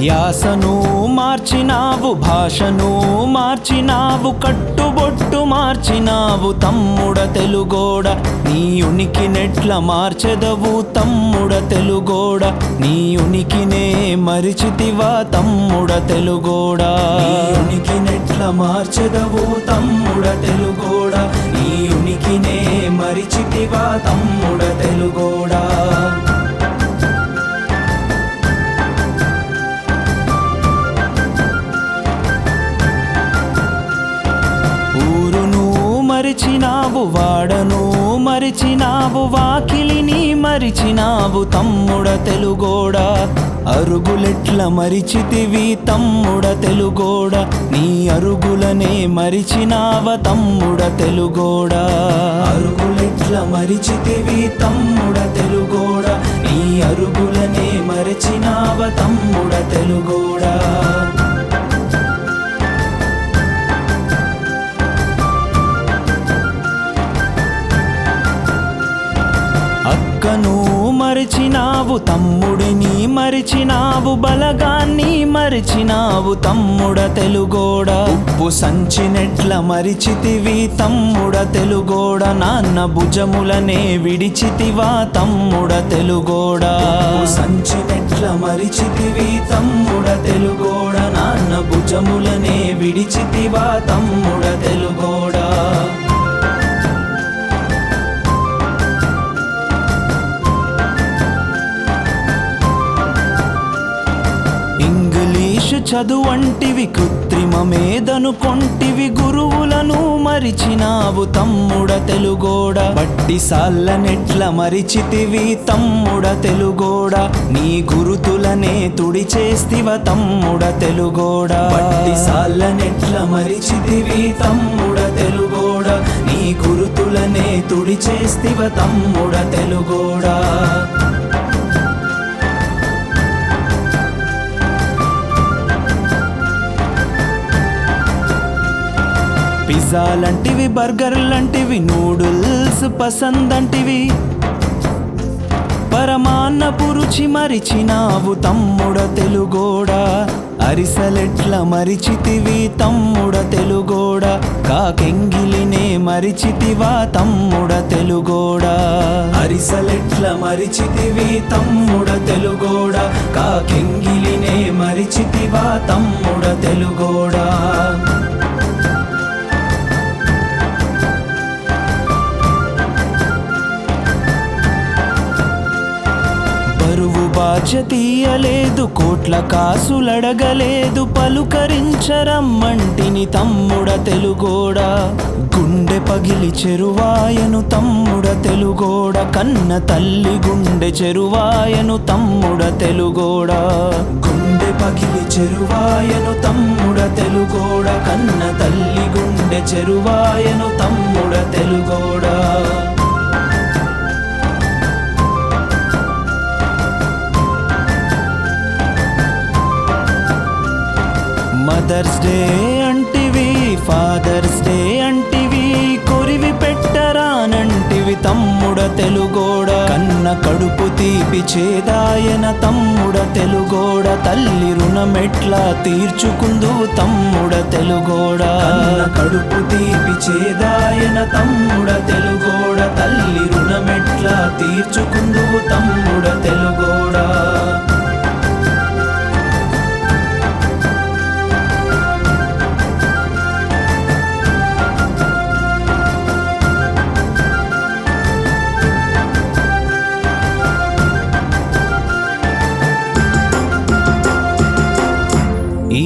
యాసను మార్చినావు, భాషను మార్చినావు, కట్టుబొట్టు మార్చినావు తమ్ముడ తెలుగోడ. నీ ఉనికినెట్ల మార్చెదవు తమ్ముడ తెలుగోడ, నీ ఉనికినే మరిచితివా తమ్ముడ తెలుగోడ. నీ ఉనికినెట్ల మార్చెదవు తమ్ముడ తెలుగోడ, నీ ఉనికినే మరిచితివా తమ్ముడ తెలుగోడ. మరిచినావు, వాడను మరిచినావు, వాకిలిని మరిచినావు తమ్ముడ తెలుగోడ. అరుగులెట్ల మరిచితివి తమ్ముడ తెలుగోడ, నీ అరుగులనే మరిచినావ తమ్ముడ తెలుగోడ. అరుగులెట్ల మరిచితివి తమ్ముడ తెలుగోడ, నీ అరుగులనే మరిచినావ తమ్ముడ తెలుగోడ. అక్కను మరిచినావు, తమ్ముడిని మరిచినావు, బలగాన్ని మరిచినావు తమ్ముడ తెలుగోడ. ఉప్పు సంచినెట్ల మరిచితివి తమ్ముడ తెలుగోడ, నాన్న భుజములనే విడిచితివా తమ్ముడ తెలుగోడ. ఉప్పు సంచినెట్ల మరిచితివి తమ్ముడ తెలుగోడ, నాన్న భుజములనే విడిచితివా తమ్ముడ తెలుగోడ. ఇంగ్లీషు చదువంటివి, కృత్రిమ మేధనుకొంటివి, గురువులను మరిచినావు తమ్ముడ తెలుగోడ. బట్టి సాల్లనెట్ల మరిచితివి తమ్ముడ తెలుగోడ, నీ గురుతులనే తుడిచేస్తివ తమ్ముడ తెలుగోడ. బట్టి సాల్లనెట్ల మరిచితివి తమ్ముడ తెలుగోడ, నీ గురుతులనే తుడిచేస్తివ తమ్ముడ తెలుగోడ. పిజ్జాలంటివి, బర్గర్లంటివి, నూడుల్స్ పసందంటివి, పరమాన్నపు రుచి మరిచినావు తమ్ముడ తెలుగోడ. అరిసెలెట్ల మరిచితివి తమ్ముడ తెలుగోడ, కాకెంగిలినే మరిచితివా తమ్ముడ తెలుగోడ. అరిసెలెట్ల మరిచితివి తమ్ముడ తెలుగోడ, కాకెంగిలినే మరిచితివా తమ్ముడ తెలుగోడ. బరువు బాచ తీయలేదు, కోట్ల కాసులడగలేదు, పలుకరించరమ్మంటిని తమ్ముడ తెలుగోడ. గుండె పగిలి చెరువాయను తమ్ముడ తెలుగోడ, కన్న తల్లి గుండె చెరువాయను తమ్ముడ తెలుగోడ. గుండె పగిలి చెరువాయను తమ్ముడ తెలుగోడ, కన్న తల్లి గుండె చెరువాయను తమ్ముడ తెలుగోడ. మదర్స్ డే అంటివి, ఫాదర్స్ డే అంటివి, కొరివి పెట్టరానంటివి తమ్ముడ తెలుగోడ. కన్న కడుపు తీపి చేదాయన తమ్ముడ తెలుగోడ, తల్లి రుణమెట్లా తీర్చుకుందువు తమ్ముడ తెలుగోడ. కన్న కడుపు తీపి చేదాయన తమ్ముడ తెలుగోడ, తల్లి రుణమెట్లా తీర్చుకుందువు తమ్ముడ తెలుగోడ. ఈ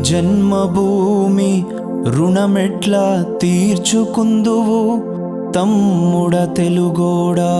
జన్మభూమి రుణమెట్లా తీర్చుకుందువు తమ్ముడ తెలుగోడా.